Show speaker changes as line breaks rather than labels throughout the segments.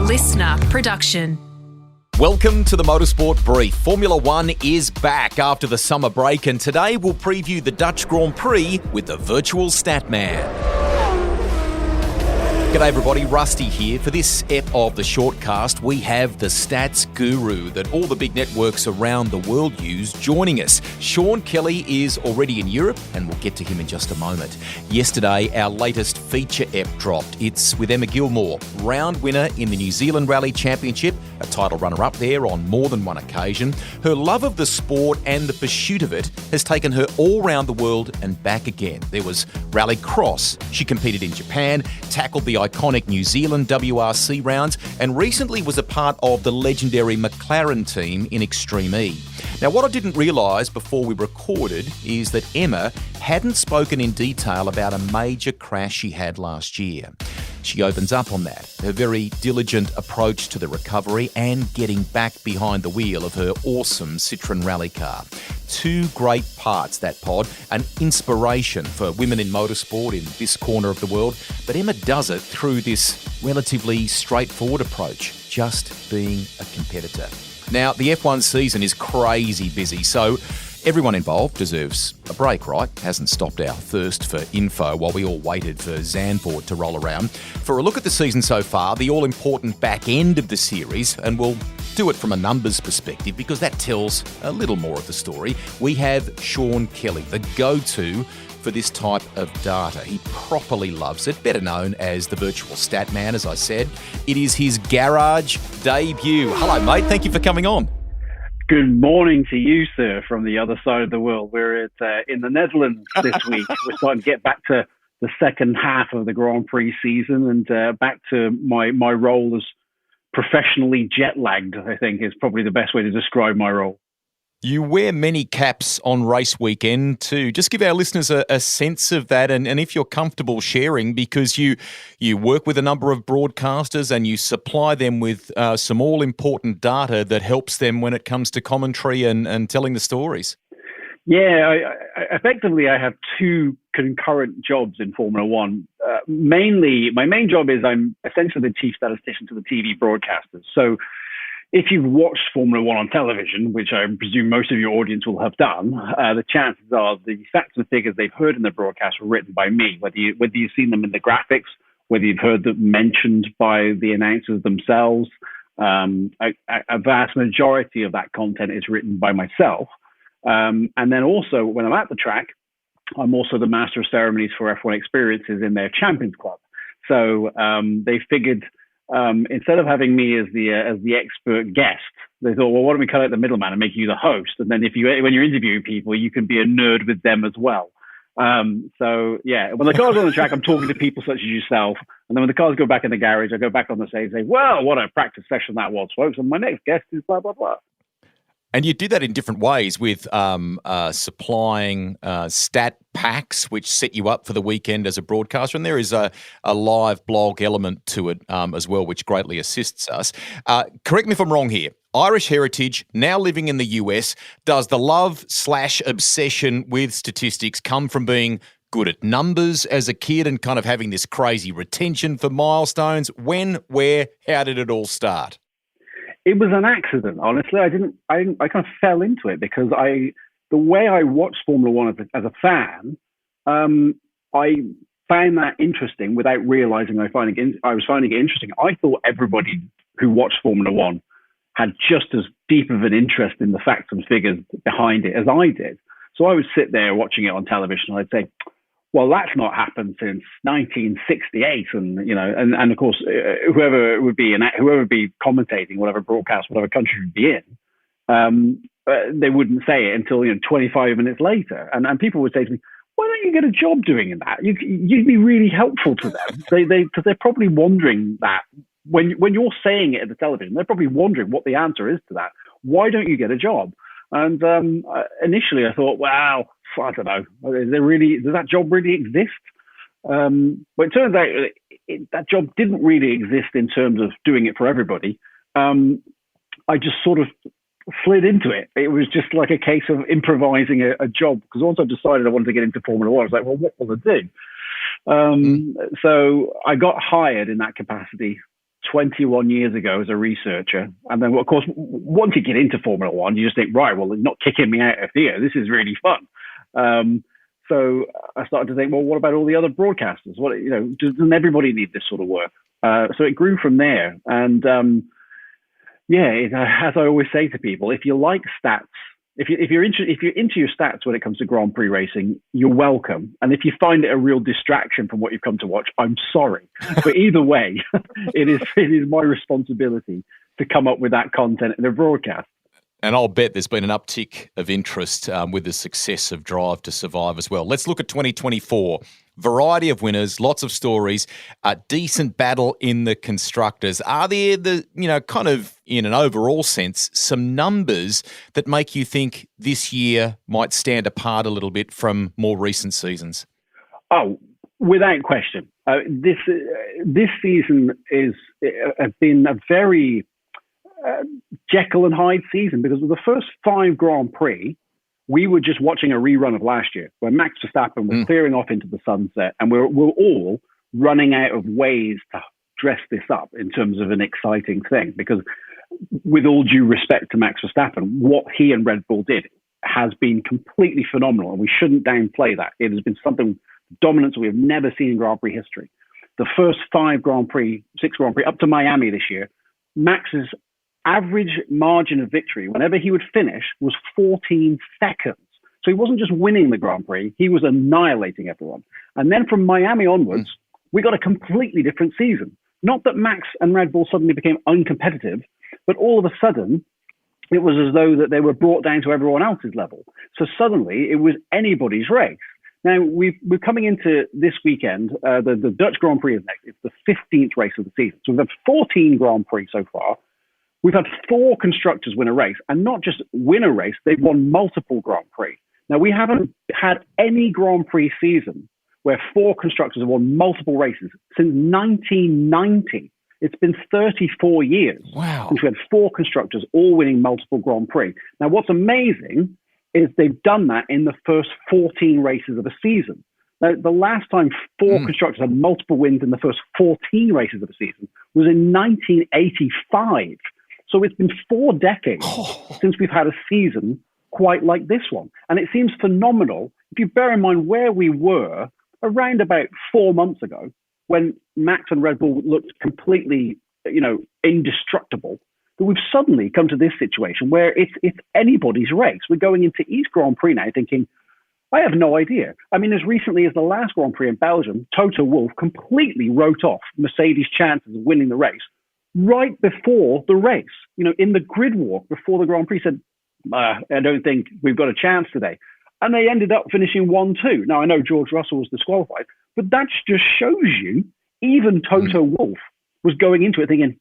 Listnr production.
Welcome to the Motorsport Brief. Formula One is back after the summer break, and today we'll preview the Dutch Grand Prix with the virtual Statman. G'day everybody, Rusty here. For this ep of the shortcast, we have the stats guru that all the big networks around the world use joining us. Sean Kelly is already in Europe, and we'll get to him in just a moment. Yesterday, our latest feature ep dropped. It's with Emma Gilmore, round winner in the New Zealand Rally Championship, a title runner-up there on more than one occasion. Her love of the sport and the pursuit of it has taken her all around the world and back again. There was Rally Cross. She competed in Japan, tackled the iconic New Zealand WRC rounds, and recently was a part of the legendary McLaren team in Extreme E. Now, what I didn't realise before we recorded is that Emma hadn't spoken in detail about a major crash she had last year. She opens up on that, her very diligent approach to the recovery and getting back behind the wheel of her awesome Citroën rally car. Two great parts, that pod, an inspiration for women in motorsport in this corner of the world, but Emma does it through this relatively straightforward approach, just being a competitor. Now, the F1 season is crazy busy, so everyone involved deserves a break, right? Hasn't stopped our thirst for info while we all waited for Zandvoort to roll around. For a look at the season so far, the all-important back end of the series, and we'll do it from a numbers perspective because that tells a little more of the story, we have Sean Kelly, the go-to for this type of data. He properly loves it, better known as the virtual Statman, as I said. It is his garage debut. Hello, mate. Thank you for coming on.
Good morning to you, sir, from the other side of the world. We're in the Netherlands this week. We're starting to get back to the second half of the Grand Prix season and back to my role as professionally jet-lagged, I think, is probably the best way to describe my role.
You wear many caps on race weekend too. Just give our listeners a sense of that, and if you're comfortable sharing, because you work with a number of broadcasters and you supply them with some all-important data that helps them when it comes to commentary and telling the stories.
Yeah, effectively I have two concurrent jobs in Formula One. Mainly, my main job is I'm essentially the chief statistician to the TV broadcasters. So if you've watched Formula One on television, which I presume most of your audience will have done, the chances are the facts and figures they've heard in the broadcast were written by me, whether you've seen them in the graphics, whether you've heard them mentioned by the announcers themselves. A vast majority of that content is written by myself. And then also, when I'm at the track, I'm also the master of ceremonies for F1 experiences in their Champions Club. So they figured, instead of having me as the expert guest, they thought, well, why don't we cut out the middleman and make you the host? And then when you're interviewing people, you can be a nerd with them as well. So yeah, when the cars are on the track, I'm talking to people such as yourself. And then when the cars go back in the garage, I go back on the stage and say, well, what a practice session that was, folks. And my next guest is blah, blah, blah.
And you do that in different ways with supplying stat packs, which set you up for the weekend as a broadcaster. And there is a live blog element to it as well, which greatly assists us. Correct me if I'm wrong here. Irish heritage, now living in the US. Does the love/obsession with statistics come from being good at numbers as a kid and kind of having this crazy retention for milestones? When, where, how did it all start?
It was an accident, honestly. I kind of fell into it because the way I watched Formula One as a fan, I found that interesting without realizing I was finding it interesting. I thought everybody who watched Formula One had just as deep of an interest in the facts and figures behind it as I did. So I would sit there watching it on television and I'd say, well, that's not happened since 1968, and of course, whoever would be commentating, whatever broadcast, whatever country would be in, they wouldn't say it until 25 minutes later, and people would say to me, "Why don't you get a job doing that? You'd be really helpful to them." Because they're probably wondering that when you're saying it at the television, they're probably wondering what the answer is to that. Why don't you get a job? And initially, I thought, wow. I don't know. Does that job really exist? But it turns out that job didn't really exist in terms of doing it for everybody. I just sort of slid into it. It was just like a case of improvising a job, because once I decided I wanted to get into Formula One, I was like, well, what will I do? So I got hired in that capacity 21 years ago as a researcher. And then, of course, once you get into Formula One, you just think, right, well, they're not kicking me out of here. This is really fun. So I started to think, well, what about all the other broadcasters? What, doesn't everybody need this sort of work? So it grew from there. And as I always say to people, if you like stats, if you're into your stats when it comes to Grand Prix racing, you're welcome. And if you find it a real distraction from what you've come to watch, I'm sorry. But either way, it is my responsibility to come up with that content in a broadcast.
And I'll bet there's been an uptick of interest with the success of Drive to Survive as well. Let's look at 2024. Variety of winners, lots of stories, a decent battle in the constructors. Are there kind of in an overall sense, some numbers that make you think this year might stand apart a little bit from more recent seasons?
Oh, without question. This season has been a very Jekyll and Hyde season, because with the first 5 Grand Prix, we were just watching a rerun of last year where Max Verstappen was clearing off into the sunset, and we're all running out of ways to dress this up in terms of an exciting thing. Because with all due respect to Max Verstappen, what he and Red Bull did has been completely phenomenal, and we shouldn't downplay that. It has been something dominance we have never seen in Grand Prix history. The first 5 Grand Prix, 6 Grand Prix, up to Miami this year, Max's average margin of victory, whenever he would finish, was 14 seconds. So he wasn't just winning the Grand Prix, he was annihilating everyone. And then from Miami onwards, we got a completely different season. Not that Max and Red Bull suddenly became uncompetitive, but all of a sudden, it was as though that they were brought down to everyone else's level. So suddenly, it was anybody's race. Now, we're coming into this weekend. The Dutch Grand Prix is next. It's the 15th race of the season. So we've had 14 Grand Prix so far. We've had 4 constructors win a race, and not just win a race, they've won multiple Grand Prix. Now, we haven't had any Grand Prix season where 4 constructors have won multiple races since 1990. It's been 34 years since we had 4 constructors all winning multiple Grand Prix. Now, what's amazing is they've done that in the first 14 races of a season. Now, the last time 4 constructors had multiple wins in the first 14 races of a season was in 1985. So it's been 4 decades since we've had a season quite like this one. And it seems phenomenal if you bear in mind where we were around about 4 months ago, when Max and Red Bull looked completely, indestructible, that we've suddenly come to this situation where it's anybody's race. We're going into each Grand Prix now thinking, I have no idea. I mean, as recently as the last Grand Prix in Belgium, Toto Wolff completely wrote off Mercedes' chances of winning the race right before the race. In the grid walk before the Grand Prix, said, I don't think we've got a chance today. And they ended up finishing 1-2. Now, I know George Russell was disqualified, but that just shows you even Toto Wolff was going into it thinking,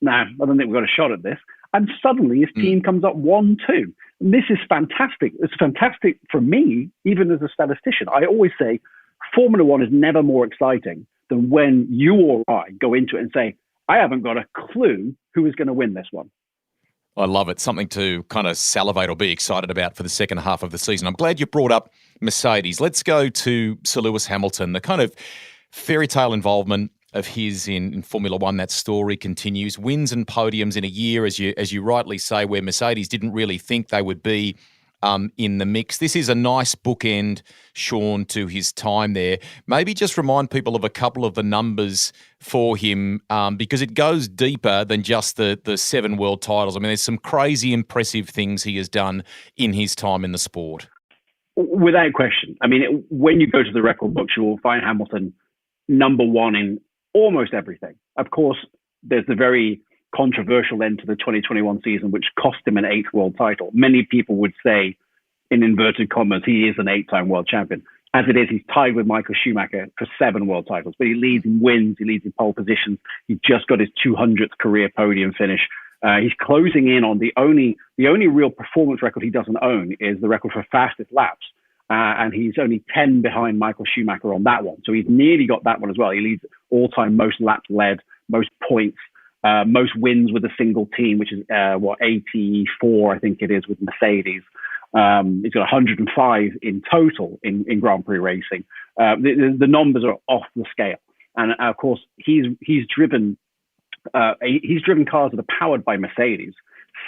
I don't think we've got a shot at this. And suddenly his team comes up 1-2. And this is fantastic. It's fantastic for me, even as a statistician. I always say Formula One is never more exciting than when you or I go into it and say, I haven't got a clue who is going to win this one.
I love it. Something to kind of salivate or be excited about for the second half of the season. I'm glad you brought up Mercedes. Let's go to Sir Lewis Hamilton. The kind of fairy tale involvement of his in Formula One, that story continues. Wins and podiums in a year, as you rightly say, where Mercedes didn't really think they would be in the mix. This is a nice bookend, Sean, to his time there. Maybe just remind people of a couple of the numbers for him, because it goes deeper than just the 7 world titles. I mean, there's some crazy impressive things he has done in his time in the sport.
Without question. I mean, when you go to the record books, you will find Hamilton number 1 in almost everything. Of course, there's the very controversial end to the 2021 season, which cost him an 8th world title. Many people would say, in inverted commas, he is an 8-time world champion. As it is, he's tied with Michael Schumacher for 7 world titles, but he leads in wins, he leads in pole positions. He just got his 200th career podium finish. He's closing in on the only real performance record he doesn't own is the record for fastest laps. And he's only 10 behind Michael Schumacher on that one. So he's nearly got that one as well. He leads all-time most laps led, most points, most wins with a single team, which is 84, I think it is, with Mercedes. He's got 105 in total in Grand Prix racing. The numbers are off the scale. And of course, he's driven He's driven cars that are powered by Mercedes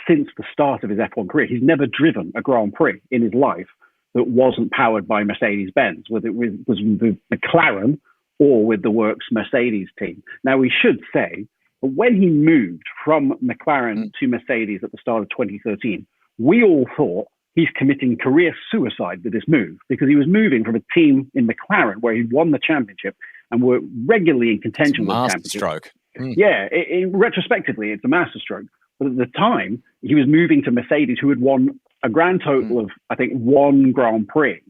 since the start of his F1 career. He's never driven a Grand Prix in his life that wasn't powered by Mercedes-Benz, whether it was with McLaren or with the Works Mercedes team. Now, we should say that when he moved from McLaren to Mercedes at the start of 2013, we all thought he's committing career suicide with this move, because he was moving from a team in McLaren where he won the championship and were regularly in contention with the championship.
Masterstroke.
Yeah, retrospectively, it's a masterstroke. But at the time, he was moving to Mercedes, who had won a grand total of, I think, one Grand Prix,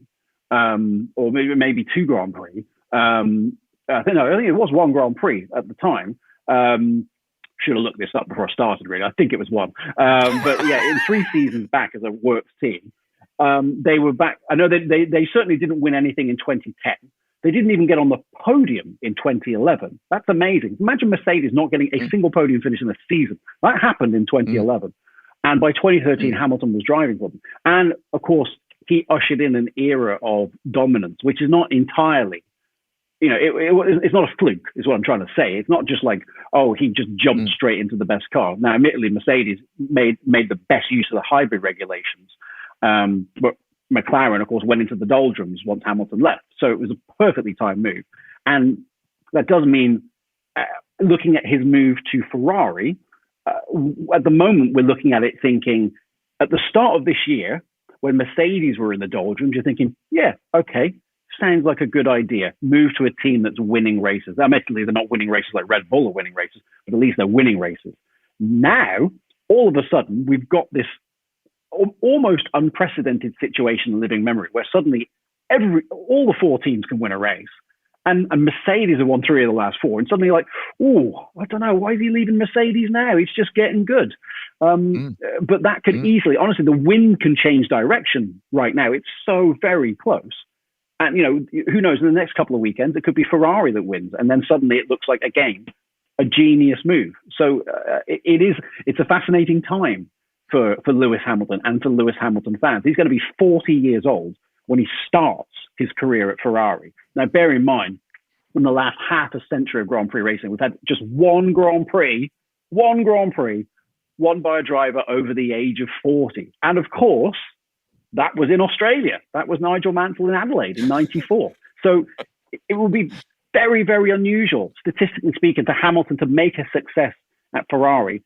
or maybe two Grand Prix. I think it was one Grand Prix at the time. Should have looked this up before I started, really. I think it was one. But yeah, in 3 seasons back as a Works team, they were back. I know they certainly didn't win anything in 2010. They didn't even get on the podium in 2011. That's amazing. Imagine Mercedes not getting a single podium finish in a season. That happened in 2011. And by 2013, Hamilton was driving for them. And of course, he ushered in an era of dominance, which is not entirely, it's not a fluke, is what I'm trying to say. It's not just like, oh, he just jumped straight into the best car. Now, admittedly, Mercedes made the best use of the hybrid regulations. But McLaren, of course, went into the doldrums once Hamilton left. So it was a perfectly timed move. And that does mean, looking at his move to Ferrari, at the moment, we're looking at it thinking, at the start of this year, when Mercedes were in the doldrums, you're thinking, yeah, okay, sounds like a good idea. Move to a team that's winning races. Admittedly, they're not winning races like Red Bull are winning races, but at least they're winning races. Now, all of a sudden, we've got this almost unprecedented situation in living memory, where suddenly all the 4 teams can win a race. And Mercedes have won 3 of the last 4. And suddenly like, oh, I don't know, why is he leaving Mercedes now? He's just getting good. But that could easily, honestly, the wind can change direction right now. It's so very close. And, who knows, in the next couple of weekends, it could be Ferrari that wins. And then suddenly it looks like, again, a genius move. So it's a fascinating time for Lewis Hamilton and for Lewis Hamilton fans. He's going to be 40 years old when he starts his career at Ferrari. Now, bear in mind, in the last half a century of Grand Prix racing, we've had just one Grand Prix won by a driver over the age of 40. And of course, that was in Australia. That was Nigel Mansell in Adelaide in 94. So it will be very, very unusual, statistically speaking, for Hamilton to make a success at Ferrari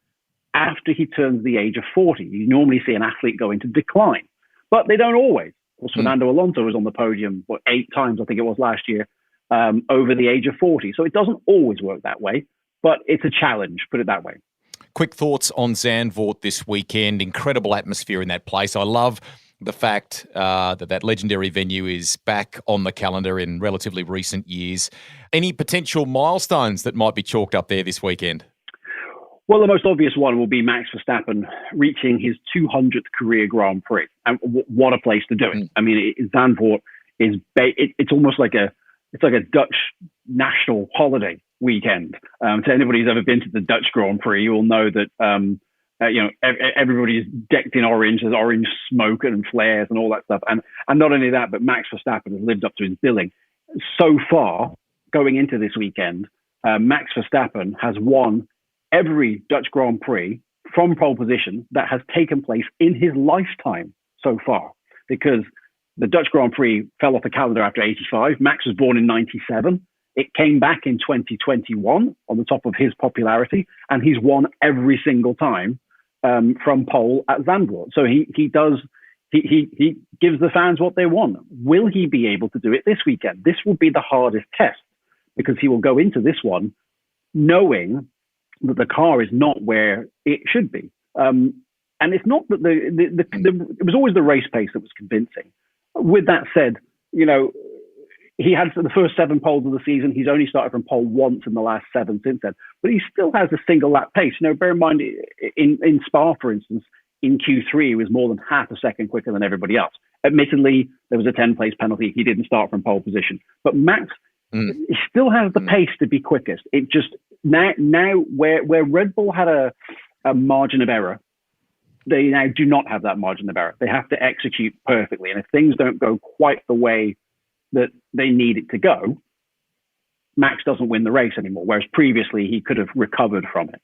after he turns the age of 40. You normally see an athlete go into decline, but they don't always. Of course, Fernando Alonso was on the podium 8 times, I think it was last year, over the age of 40. So it doesn't always work that way, but it's a challenge, put it that way.
Quick thoughts on Zandvoort this weekend. Incredible atmosphere in that place. I love the fact that legendary venue is back on the calendar in relatively recent years. Any potential milestones that might be chalked up there this weekend?
Well, the most obvious one will be Max Verstappen reaching his 200th career Grand Prix. And what a place to do it. I mean, Zandvoort is it's almost like a Dutch national holiday weekend. To anybody who's ever been to the Dutch Grand Prix, you will know that everybody's decked in orange. There's orange smoke and flares and all that stuff. And not only that, but Max Verstappen has lived up to his billing. So far, going into this weekend, Max Verstappen has won every Dutch Grand Prix from pole position that has taken place in his lifetime so far, because the Dutch Grand Prix fell off the calendar after 85. Max was born in 97. It came back in 2021 on the top of his popularity, and he's won every single time from pole at Zandvoort. So he gives the fans what they want. Will he be able to do it this weekend? This will be the hardest test, because he will go into this one knowing that the car is not where it should be. And it's not that it was always the race pace that was convincing. With that said, he had the first 7 poles of the season. He's only started from pole once in the last 7 since then, but he still has a single lap pace. Bear in mind, in Spa, for instance, in Q3, he was more than half a second quicker than everybody else. Admittedly, there was a 10-place penalty. He didn't start from pole position, but Max, he still has the pace to be quickest. It just, now where Red Bull had a margin of error, they now do not have that margin of error. They have to execute perfectly. And if things don't go quite the way that they need it to go, Max doesn't win the race anymore, whereas previously he could have recovered from it.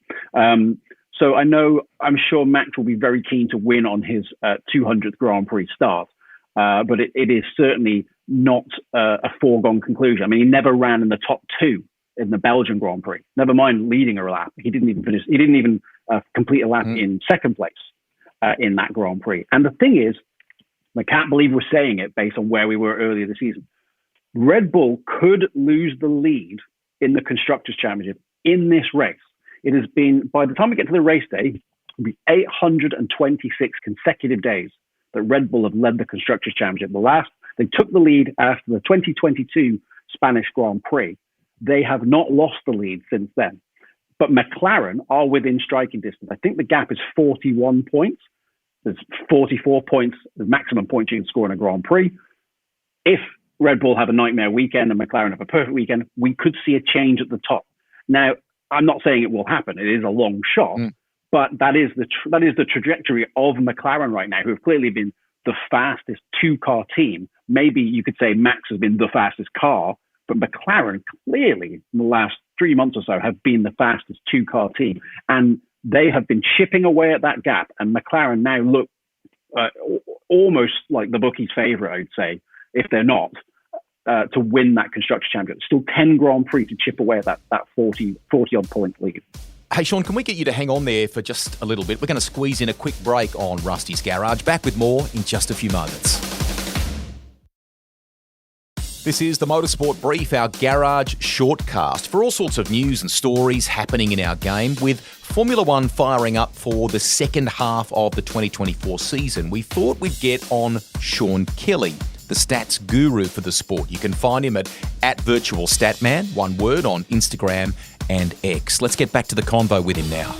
So I'm sure Max will be very keen to win on his 200th Grand Prix start, but it is certainly not a foregone conclusion. I mean, he never ran in the top two in the Belgian Grand Prix. Never mind leading a lap. He didn't even finish. He didn't even complete a lap in second place in that Grand Prix. And the thing is, I can't believe we're saying it based on where we were earlier this season. Red Bull could lose the lead in the Constructors' Championship in this race. It has been, by the time we get to the race day, it'll be 826 consecutive days that Red Bull have led the Constructors' Championship. They took the lead after the 2022 Spanish Grand Prix. They have not lost the lead since then. But McLaren are within striking distance. I think the gap is 41 points. There's 44 points, the maximum points you can score in a Grand Prix. If Red Bull have a nightmare weekend and McLaren have a perfect weekend, we could see a change at the top. Now, I'm not saying it will happen. It is a long shot, but that is the trajectory of McLaren right now, who have clearly been the fastest two-car team. Maybe you could say Max has been the fastest car, but McLaren clearly in the last 3 months or so have been the fastest two-car team. And they have been chipping away at that gap. And McLaren now look almost like the bookies' favourite, I would say, if they're not, to win that Constructors' Championship. Still 10 Grand Prix to chip away at that 40-odd point lead.
Hey, Sean, can we get you to hang on there for just a little bit? We're going to squeeze in a quick break on Rusty's Garage. Back with more in just a few moments. This is the Motorsport Brief, our garage shortcast for all sorts of news and stories happening in our game. With Formula One firing up for the second half of the 2024 season, we thought we'd get on Sean Kelly, the stats guru for the sport. You can find him at Virtual Statman, one word, on Instagram and X. Let's get back to the convo with him now.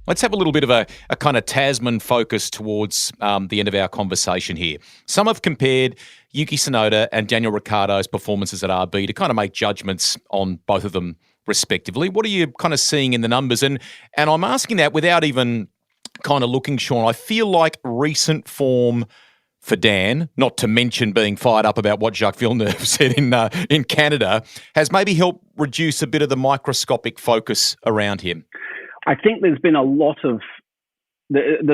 Let's have a little bit of a kind of Tasman focus towards the end of our conversation here. Some have compared Yuki Tsunoda and Daniel Ricciardo's performances at RB to kind of make judgments on both of them respectively. What are you kind of seeing in the numbers? And I'm asking that without even kind of looking, Sean. I feel like recent form for Dan, not to mention being fired up about what Jacques Villeneuve said in Canada, has maybe helped reduce a bit of the microscopic focus around him.
I think there's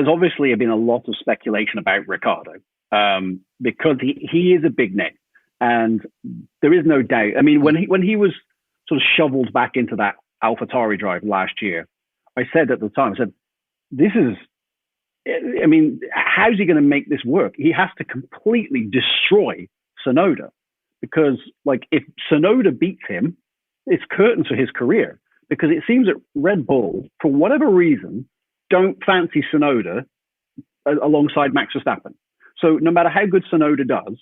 obviously been a lot of speculation about Ricciardo because he is a big name, and there is no doubt. I mean, when he was sort of shoveled back into that AlphaTauri drive last year, I said at the time, how's he going to make this work? He has to completely destroy Tsunoda because, like, if Tsunoda beats him, it's curtains for his career. Because it seems that Red Bull, for whatever reason, don't fancy Tsunoda alongside Max Verstappen. So no matter how good Tsunoda does,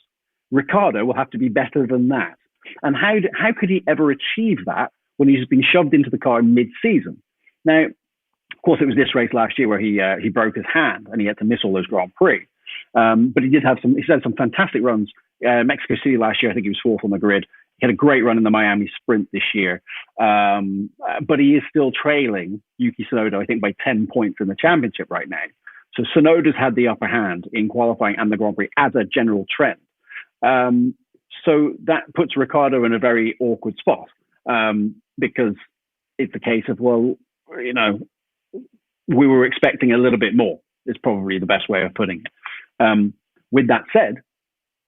Ricciardo will have to be better than that. And how could he ever achieve that when he's been shoved into the car mid-season? Now, of course, it was this race last year where he broke his hand and he had to miss all those Grand Prix. But he had some fantastic runs. Mexico City last year, I think he was fourth on the grid. He had a great run in the Miami Sprint this year. But he is still trailing Yuki Tsunoda, I think, by 10 points in the championship right now. So Tsunoda's had the upper hand in qualifying and the Grand Prix as a general trend. So that puts Ricciardo in a very awkward spot because it's a case of, well, you know, we were expecting a little bit more is probably the best way of putting it. With that said,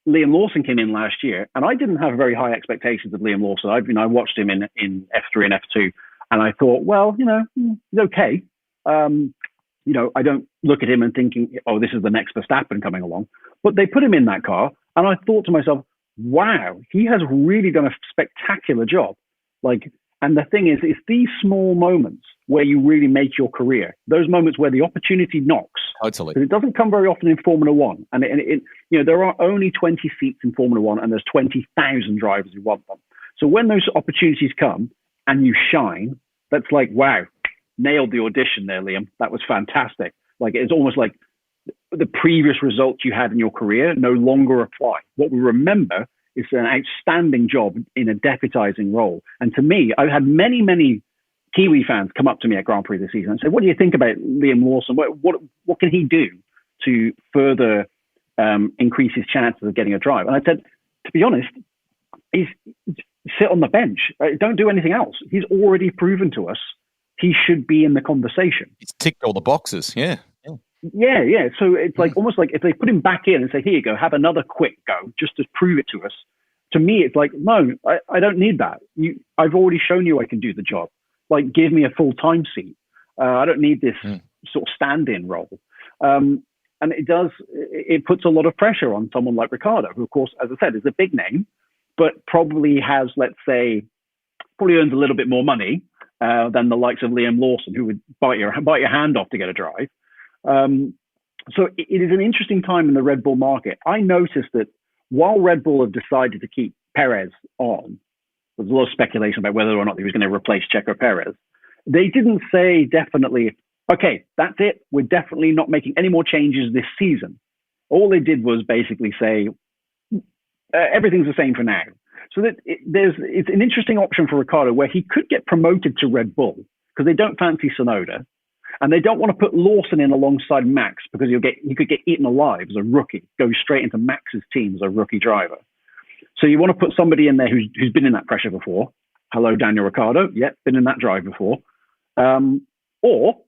Liam Lawson came in last year, and I didn't have very high expectations of Liam Lawson. I watched him in F3 and F2, and I thought, well, you know, he's okay. You know, I don't look at him and thinking, oh, this is the next Verstappen coming along. But they put him in that car, and I thought to myself, wow, he has really done a spectacular job. Like, and the thing is, it's these small moments where you really make your career. Those moments where the opportunity knocks.
Totally.
Because it doesn't come very often in Formula One. And you know, there are only 20 seats in Formula One and there's 20,000 drivers who want them. So when those opportunities come and you shine, that's like, wow, nailed the audition there, Liam. That was fantastic. Like, it's almost like the previous results you had in your career no longer apply. What we remember is an outstanding job in a deputizing role. And to me, I've had many, many Kiwi fans come up to me at Grand Prix this season and say, what do you think about Liam Lawson? What can he do to further increase his chances of getting a drive? And I said, to be honest, sit on the bench. Don't do anything else. He's already proven to us he should be in the conversation.
He's ticked all the boxes, yeah.
Yeah. So it's like almost like if they put him back in and say, here you go, have another quick go just to prove it to us. To me, it's like, no, I don't need that. I've already shown you I can do the job. Like, give me a full-time seat. I don't need this sort of stand-in role. And it puts a lot of pressure on someone like Ricciardo, who, of course, as I said, is a big name, but probably has, let's say, earns a little bit more money than the likes of Liam Lawson, who would bite your hand off to get a drive. So it is an interesting time in the Red Bull market. I noticed that while Red Bull have decided to keep Perez on, there's a lot of speculation about whether or not he was going to replace Checo Perez. They didn't say definitely, okay, that's it. We're definitely not making any more changes this season. All they did was basically say, everything's the same for now. So that it's an interesting option for Ricciardo where he could get promoted to Red Bull because they don't fancy Tsunoda. And they don't want to put Lawson in alongside Max because he could get eaten alive as a rookie, go straight into Max's team as a rookie driver. So you want to put somebody in there who's been in that pressure before. Hello, Daniel Ricciardo. Yep, been in that drive before. Or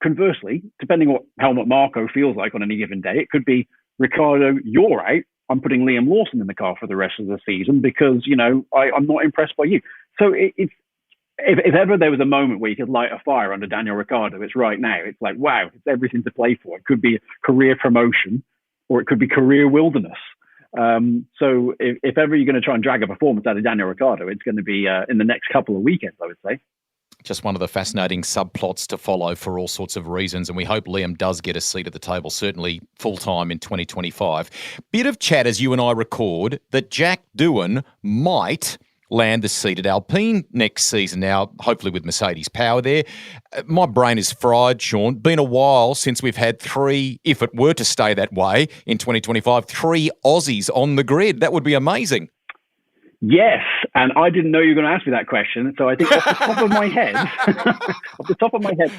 conversely, depending on what Helmut Marko feels like on any given day, it could be Ricciardo, you're out. I'm putting Liam Lawson in the car for the rest of the season because, I'm not impressed by you. So it's, if ever there was a moment where you could light a fire under Daniel Ricciardo, it's right now. It's like, wow, it's everything to play for. It could be career promotion or it could be career wilderness. So if ever you're going to try and drag a performance out of Daniel Ricciardo, it's going to be in the next couple of weekends, I would say.
Just one of the fascinating subplots to follow for all sorts of reasons, and we hope Liam does get a seat at the table, certainly full-time in 2025. Bit of chat as you and I record that Jack Doohan might land the seat at Alpine next season. Now, hopefully with Mercedes power there. My brain is fried, Sean. Been a while since we've had three, if it were to stay that way in 2025, three Aussies on the grid. That would be amazing.
Yes, and I didn't know you were going to ask me that question. So I think off the top of my head,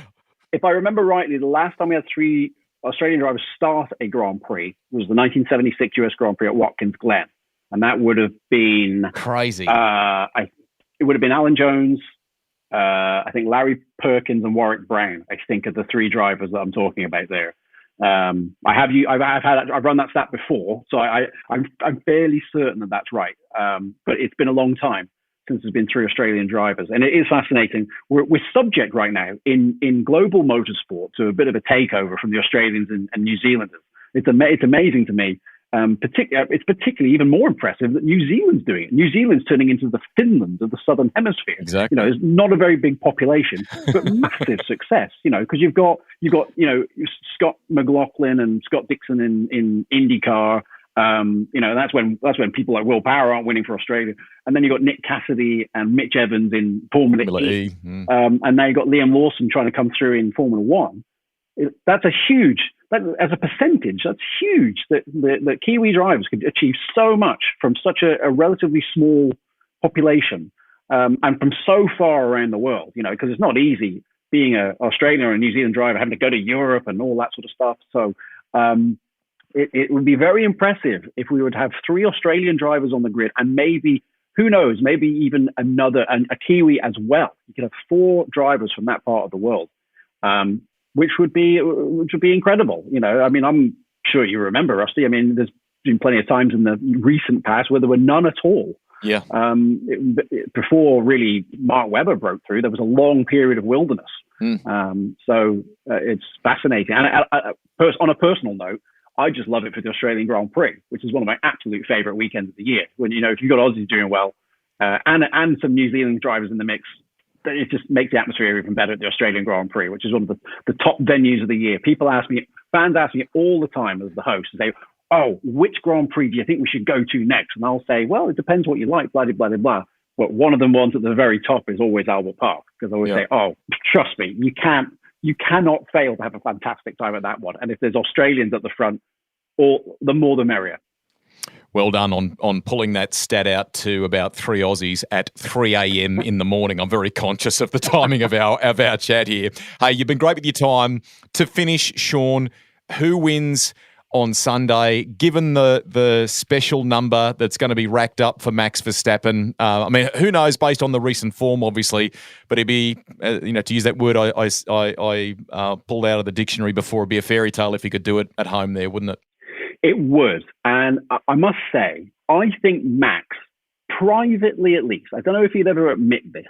if I remember rightly, the last time we had three Australian drivers start a Grand Prix was the 1976 US Grand Prix at Watkins Glen. And that would have been
crazy.
It would have been Alan Jones, I think Larry Perkins and Warwick Brown, I think, are the three drivers that I'm talking about there. I've run that stat before, so I'm fairly certain that that's right. But it's been a long time since there's been three Australian drivers, and it is fascinating. We're subject right now in global motorsport to a bit of a takeover from the Australians and New Zealanders. It's amazing to me. It's particularly even more impressive that New Zealand's doing it. New Zealand's turning into the Finland of the Southern Hemisphere.
Exactly.
There's not a very big population, but massive success. Because you've got Scott McLaughlin and Scott Dixon in IndyCar. That's when people like Will Power aren't winning for Australia, and then you've got Nick Cassidy and Mitch Evans in Formula E. And now you've got Liam Lawson trying to come through in Formula One. That's a huge. As a percentage, that's huge that Kiwi drivers could achieve so much from such a relatively small population and from so far around the world, because it's not easy being an Australian or a New Zealand driver, having to go to Europe and all that sort of stuff. So it would be very impressive if we would have three Australian drivers on the grid and maybe, who knows, maybe even a Kiwi as well. You could have four drivers from that part of the world. Which would be incredible. I'm sure you remember, Rusty. There's been plenty of times in the recent past where there were none at all.
Yeah.
Before really Mark Webber broke through, there was a long period of wilderness. So it's fascinating. And on a personal note, I just love it for the Australian Grand Prix, which is one of my absolute favourite weekends of the year. When if you've got Aussies doing well and some New Zealand drivers in the mix. It just makes the atmosphere even better at the Australian Grand Prix, which is one of the top venues of the year. Fans ask me all the time as the host, say, oh, which Grand Prix do you think we should go to next? And I'll say, well, it depends what you like, blah, blah, blah, blah. But one of them ones at the very top is always Albert Park, because I always say, oh, trust me, you cannot fail to have a fantastic time at that one. And if there's Australians at the front, the more the merrier.
Well done on pulling that stat out to about three Aussies at 3 a.m. in the morning. I'm very conscious of the timing of our chat here. Hey, you've been great with your time. To finish, Sean, who wins on Sunday. Given the special number that's going to be racked up for Max Verstappen, I mean, who knows based on the recent form, obviously, but it'd be, to use that word I pulled out of the dictionary before, it'd be a fairy tale if he could do it at home there, wouldn't it?
It would. And I must say, I think Max, privately at least, I don't know if he'd ever admit this,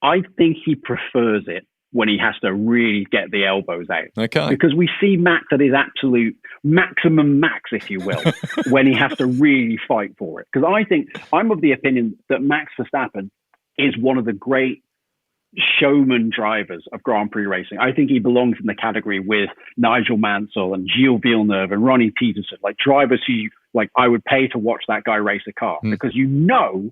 I think he prefers it when he has to really get the elbows out.
Okay.
Because we see Max at his absolute maximum max, if you will, when he has to really fight for it. Because I'm of the opinion that Max Verstappen is one of the great showman drivers of Grand Prix racing. I think he belongs in the category with Nigel Mansell and Gilles Villeneuve and Ronnie Peterson, like drivers who, like, I would pay to watch that guy race a car. Because you know,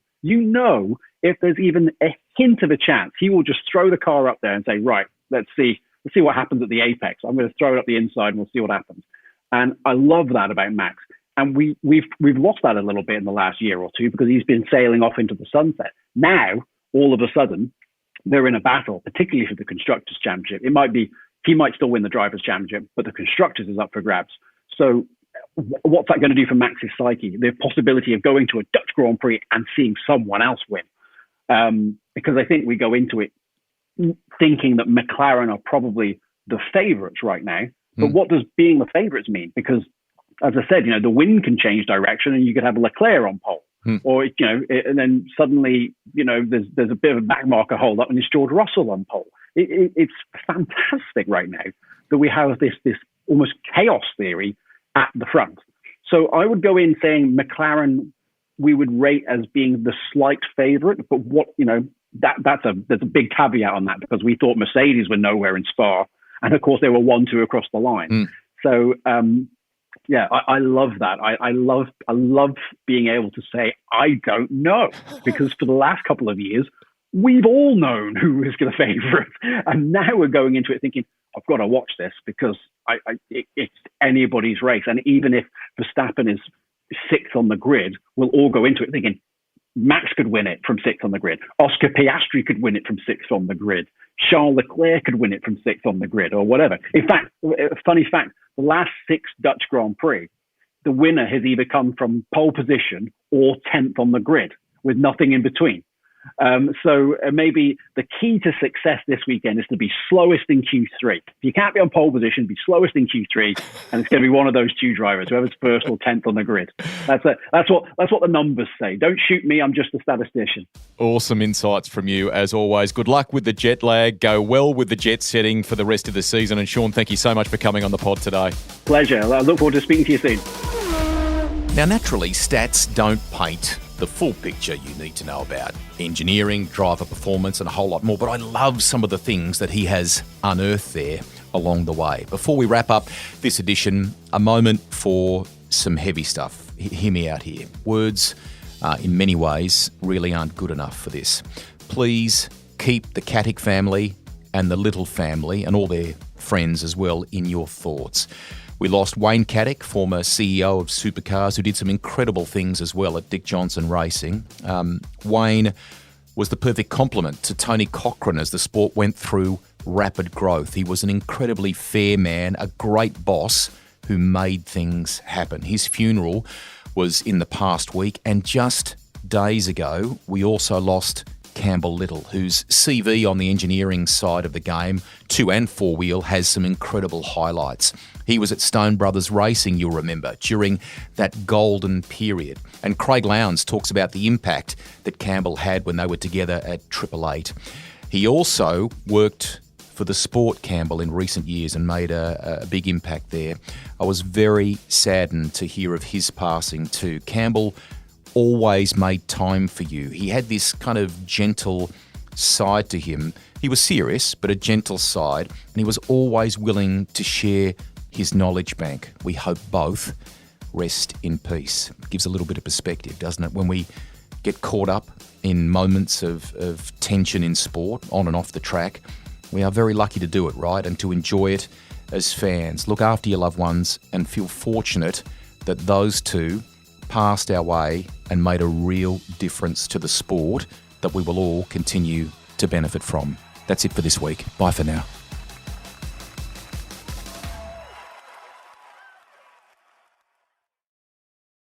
if there's even a hint of a chance, he will just throw the car up there and say, right, let's see what happens at the apex. I'm going to throw it up the inside and we'll see what happens. And I love that about Max. And we've lost that a little bit in the last year or two because he's been sailing off into the sunset. Now, all of a sudden, they're in a battle, particularly for the Constructors' Championship. He might still win the Drivers' Championship, but the Constructors is up for grabs. So what's that going to do for Max's psyche? The possibility of going to a Dutch Grand Prix and seeing someone else win. Because I think we go into it thinking that McLaren are probably the favourites right now. But what does being the favourites mean? Because, as I said, the wind can change direction and you could have Leclerc on pole. Or, and then suddenly, there's a bit of a backmarker hold up and it's George Russell on pole. It's fantastic right now that we have this almost chaos theory at the front. So I would go in saying McLaren we would rate as being the slight favourite, but there's a big caveat on that because we thought Mercedes were nowhere in Spa, and of course they were 1-2 across the line. So I love that. I love being able to say I don't know, because for the last couple of years we've all known who was going to favour it, and now we're going into it thinking I've got to watch this because it's anybody's race, and even if Verstappen is sixth on the grid, we'll all go into it thinking Max could win it from sixth on the grid. Oscar Piastri could win it from sixth on the grid. Charles Leclerc could win it from sixth on the grid, or whatever. In fact, a funny fact, the last 6 Dutch Grand Prix, the winner has either come from pole position or 10th on the grid, with nothing in between. So maybe the key to success this weekend is to be slowest in Q3. If you can't be on pole position, be slowest in Q3, and it's going to be one of those 2 drivers, whoever's first or 10th on the grid. That's what the numbers say. Don't shoot me, I'm just a statistician. Awesome insights from you, as always. Good luck with the jet lag. Go well with the jet setting for the rest of the season. And Sean, thank you so much for coming on the pod today. Pleasure. I look forward to speaking to you soon. Now, naturally, stats don't paint the full picture you need to know about engineering, driver performance, and a whole lot more. But I love some of the things that he has unearthed there along the way. Before we wrap up this edition, a moment for some heavy stuff. Hear me out here. Words, in many ways, really aren't good enough for this. Please keep the Katic family and the Little family and all their friends as well in your thoughts. We lost Wayne Katic, former CEO of Supercars, who did some incredible things as well at Dick Johnson Racing. Wayne was the perfect complement to Tony Cochrane as the sport went through rapid growth. He was an incredibly fair man, a great boss who made things happen. His funeral was in the past week, and just days ago, we also lost Campbell Little, whose CV on the engineering side of the game, 2 and 4-wheel, has some incredible highlights. He was at Stone Brothers Racing, you'll remember, during that golden period. And Craig Lowndes talks about the impact that Campbell had when they were together at Triple Eight. He also worked for the Sport, Campbell, in recent years and made a big impact there. I was very saddened to hear of his passing too. Campbell always made time for you. He had this kind of gentle side to him. He was serious, but a gentle side, and he was always willing to share his knowledge bank. We hope both rest in peace. It gives a little bit of perspective, doesn't it? When we get caught up in moments of tension in sport, on and off the track, we are very lucky to do it, right? And to enjoy it as fans. Look after your loved ones and feel fortunate that those two passed our way and made a real difference to the sport that we will all continue to benefit from. That's it for this week. Bye for now.